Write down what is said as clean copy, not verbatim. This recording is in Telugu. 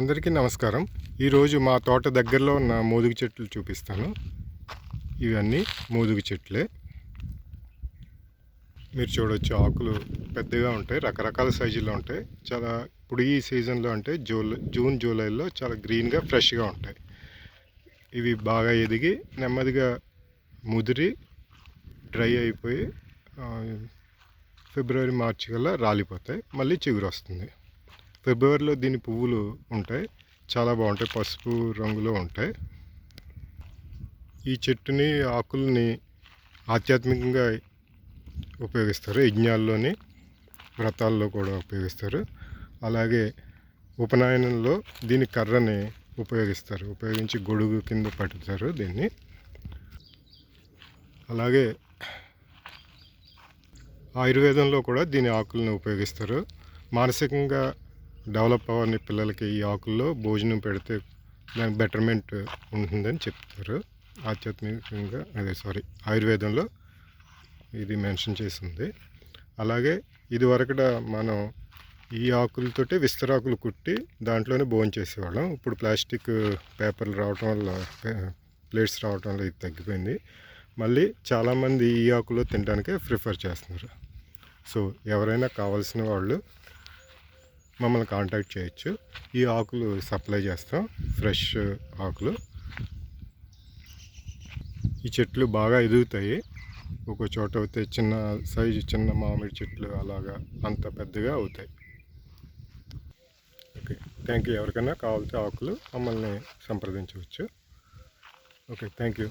అందరికీ నమస్కారం. ఈరోజు మా తోట దగ్గరలో ఉన్న మోదుగు చెట్లు చూపిస్తాను. ఇవన్నీ మోదుగు చెట్లే. మీరు చూడొచ్చు, ఆకులు పెద్దగా ఉంటాయి, రకరకాల సైజుల్లో ఉంటాయి. చాలా ఇప్పుడు ఈ సీజన్లో అంటే జూన్ జూలైలో చాలా గ్రీన్గా ఫ్రెష్గా ఉంటాయి. ఇవి బాగా ఎదిగి నెమ్మదిగా ముదిరి డ్రై అయిపోయి ఫిబ్రవరి మార్చి కల్లా రాలిపోతాయి. మళ్ళీ చిగురు వస్తుంది. ఫిబ్రవరిలో దీని పువ్వులు ఉంటాయి, చాలా బాగుంటాయి, పసుపు రంగులో ఉంటాయి. ఈ చెట్టుని ఆకుల్ని ఆధ్యాత్మికంగా ఉపయోగిస్తారు, యజ్ఞాల్లోని వ్రతాల్లో కూడా ఉపయోగిస్తారు. అలాగే ఉపనయనంలో దీని కర్రని ఉపయోగించి గొడుగు కింద పట్టుతారు దీన్ని. అలాగే ఆయుర్వేదంలో కూడా దీని ఆకులను ఉపయోగిస్తారు. మానసికంగా డెవలప్ అవ్వని పిల్లలకి ఈ ఆకుల్లో భోజనం పెడితే దానికి బెటర్మెంట్ ఉంటుందని చెప్తారు. ఆధ్యాత్మికంగా ఆయుర్వేదంలో ఇది మెన్షన్ చేసింది. అలాగే ఇదివరకట మనం ఈ ఆకులతోటి విస్తరాకులు కుట్టి దాంట్లోనే భోజనం చేసేవాళ్ళం. ఇప్పుడు ప్లాస్టిక్ పేపర్లు రావటం వల్ల, ప్లేట్స్ రావటం వల్ల ఇది తగ్గిపోయింది. మళ్ళీ చాలామంది ఈ ఆకులో తినడానికే ప్రిఫర్ చేస్తున్నారు. సో ఎవరైనా కావాల్సిన వాళ్ళు మమ్మల్ని కాంటాక్ట్ చేయొచ్చు. ఈ ఆకులు సప్లై చేస్తాం, ఫ్రెష్ ఆకులు. ఈ చెట్లు బాగా ఎదుగుతాయి. ఒక చోట అయితే చిన్న సైజు చిన్న మామిడి చెట్లు అలాగా అంత పెద్దగా అవుతాయి. Okay, thank you. ఎవరికైనా కావాల్సిన ఆకులు మమ్మల్ని సంప్రదించవచ్చు. Okay, thank you.